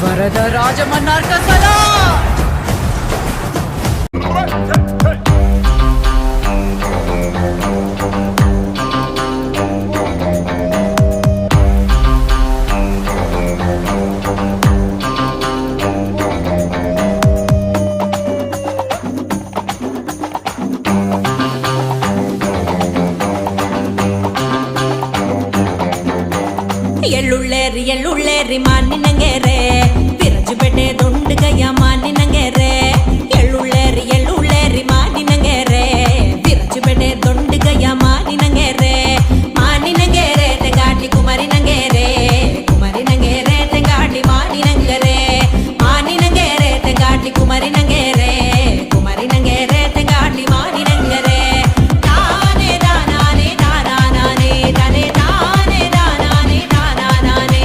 ವರದ ರಾಜಮನ್ನಾರ್ಕ ಸಲಾ ಎಳ್ಳುಳ್ಳೇರಿ ಮಾನಿನಂಗೆರೆ ವಿರಜುಪೇಟೆ ದೊಂಡಗಯ್ಯ ಮಾನಿನಂಗೆರೆ ಎಳ್ಳುಳ್ಳೇರಿ ಮಾನಿನಂಗೆರೆ ವಿರಜುಪೇಟೆ ದೊಂಡಗಯ್ಯ ಮಾನಿನಂಗೆರೆ ಮಾನಿನಂಗೆರೆ ತೆಂಗಾಟಿ ಕುಮಾರಿನಂಗೆರೆ ಕುಮಾರಿನಂಗೆರೆ ತೆಂಗಾಟಿ ಮಾನಿನಂಗೆರೆ ಮಾನಿನಂಗೆರೆ ತೆಂಗಾಟಿ ಕುಮಾರಿನಂಗೆರೆ ಕುಮಾರಿನಂಗೆರೆ ತೆಂಗಾಟಿ ಮಾನಿನಂಗೆರೆ ತಾನೇ ದಾನಾನೆ ದಾನಾನೆ ತಾನೇ ತಾನೇ ದಾನಾನೆ ದಾನಾನೆ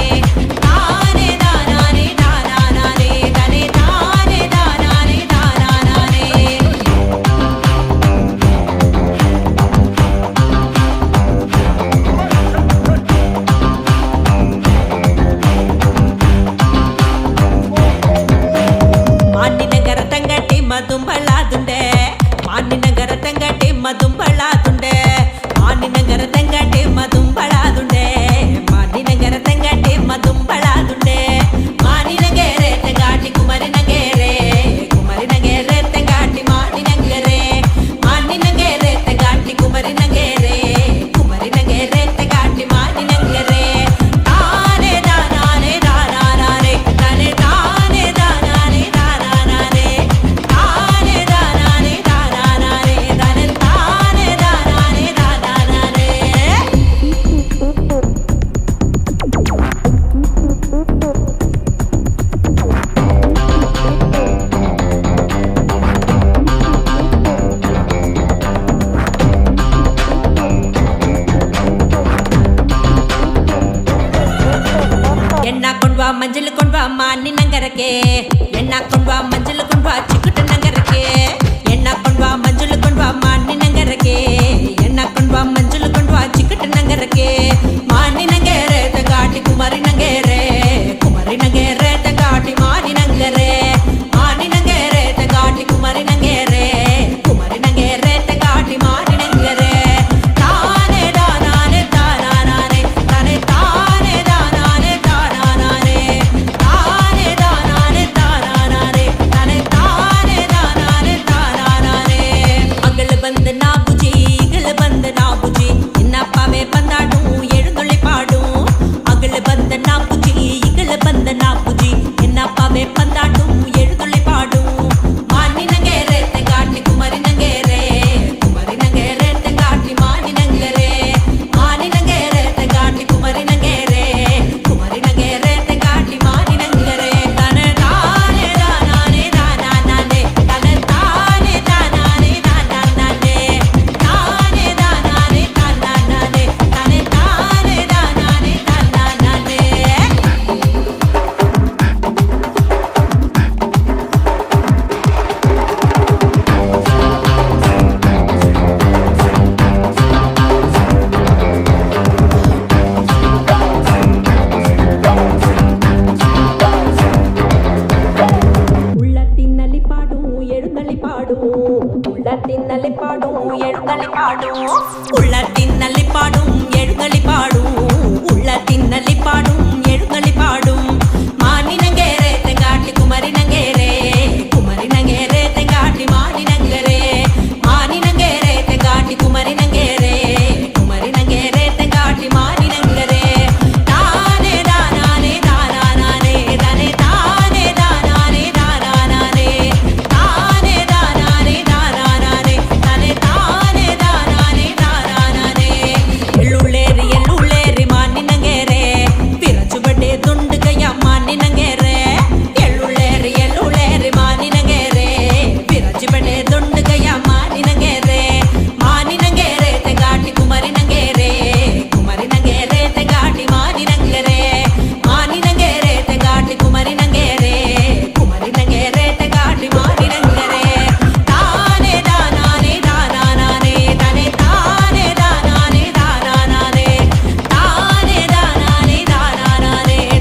ತಾನೇ ದಾನಾನೆ ದಾನಾನೆ ತಾನೇ ತಾನೇ ದಾನಾನೆ ದಾನಾನೆ ಮಾನಿನಗರ ತಂಗಟಿ ಮದುಂಬಳಾದುಂಡೆ ಮಾನಿನಗರ ತಂಗಟಿ ಮದುಂಬಳಾದುಂಡೆ ಮಾನಿನಗರ ತಂಗಟಿ ಮದುಂಬಳಾದುಂಡೆ ಮಾನಿನಗರ ತಂಗಟಿ ಮದುಂಬಳಾದುಂಡೆ ಮಾನಿನಗೆರೆ ತೆಂಗಾಟಿ ಕುಮಾರಿನಗೆರೆ ಕುಮಾರಿನಗೆರೆ ತೆಂಗಾಟಿ ಮಾನಿನಗೆರೆ ಮಾನಿನಗೆರೆ ತೆಂಗಾಟಿ ಕುಮಾರಿನಗೆರೆ ಕುಮಾರಿನಗೆರೆ ತೆಂಗಾಟಿ ಮಾನಿನಗೆರೆ ತಾನೇ ದಾನಾನೆ ದಾನಾನೆ ತಾನೇ ತಾನೇ ದಾನಾನೆ ದಾನಾನೆ ತಾನೇ ದಾನಾನೆ ದಾನಾನೆ ತಾನೇ ತಾನೇ ದಾನಾನೆ ದಾನಾನೆ ಎಣ್ಣಾಕೊಂಡ್ವಾ ಮಂಜಲು ಕೊಂಡ್ವಾ ಮಾನಿನಂಗರಕ್ಕೆ ಎಣ್ಣಾಕೊಂಡ್ವಾ ಮಂಜಲು ಕೊಂಡ್ವಾ ಚಿಕ್ಕಟ ನಂಗರಕ್ಕೆ ಎಣ್ಣಾಕೊಂಡ್ವಾ ಮಂಜಲು ಕೊಂಡ್ವಾ ಮಾನಿನಂಗರಕ್ಕೆ ಎಣ್ಣಾಕೊಂಡ್ವಾ ಮಂಜಲು ಕೊಂಡ್ವಾ ಚಿಕ್ಕಟ ನಂಗರಕ್ಕೆ ಮಾನಿನಂಗೆರೆ ತೆಂಗಾಟಿ ಕುಮಾರಿನಂಗೆರೆ ಕುಮಾರಿನಂಗೆರೆ ತೆಂಗಾಟಿ ಮಾನಿನಂಗೆರೆ ಮಾನಿನಂಗೆರೆ ತೆಂಗಾಟಿ ಕುಮಾರಿನಂಗೆರೆ ಕುಮಾರಿನಂಗೆರೆ ತೆಂಗಾಟಿ ಮಾನಿನಂಗೆರೆ ತಾನೇ ದಾನಾನೆ ದಾನಾನೆ ತಾನೇ ತಾನೇ ದಾನಾನೆ ದಾನಾನೆ ತಾನೇ ದಾನಾನೆ ದಾನಾನೆ ತಾನೇ ತಾನೇ ದಾನಾನೆ ದಾನಾನೆ ಮಗಳು ಬಂದ ನಾ ಬುಜಿ ಈಗಳು ಬಂದ ನಾ ಬುಜಿ ಇನ್ನಪ್ಪವೇ ಬಂದಾಡು ಎಳುದುಳಿ ಪಾಡು ಮಗಳು ಬಂದ ನಾ ಬುಜಿ ಈಗಳು ಬಂದ ನಾ ಬುಜಿ ಇನ್ನಪ್ಪವೇ ಬಂದಾಡು ಎಳುದುಳಿ ಪಾಡು ಮಾನಿನಗೆರೆ ತೆಂಗಾಟಿ ಕುಮಾರಿನಗೆರೆ ಕುಮಾರಿನಗೆರೆ ತೆಂಗಾಟಿ ಮಾನಿನಗೆರೆ ಮಾನಿನಗೆರೆ ತೆಂಗಾಟಿ ಕುಮಾರಿನಗೆರೆ ಕುಮಾರಿನಗೆರೆ ತೆಂಗಾಟಿ ಮಾನಿನಗೆರೆ ತಾನೇ ತಾನೇ ದಾನಾನೆ ದಾನಾನೆ ತಾನೇ ತಾನೇ ದಾನಾನೆ ದಾನಾನೆ ತಾನೇ ದಾನಾನೆ ದಾನಾನೆ ತಾನೇ ತಾನೇ ದಾನಾನೆ ದಾನಾನೆ ಉಳ್ಳತ್ತಿನಲ್ಲಿ ಪಾಡು ಎಳುದಲ್ಲಿ ಪಾಡು ಉಳ್ಳತ್ತಿನಲ್ಲಿ ಪಾಡು ಎಳುದಲ್ಲಿ ಪಾಡು ಉಳ್ಳ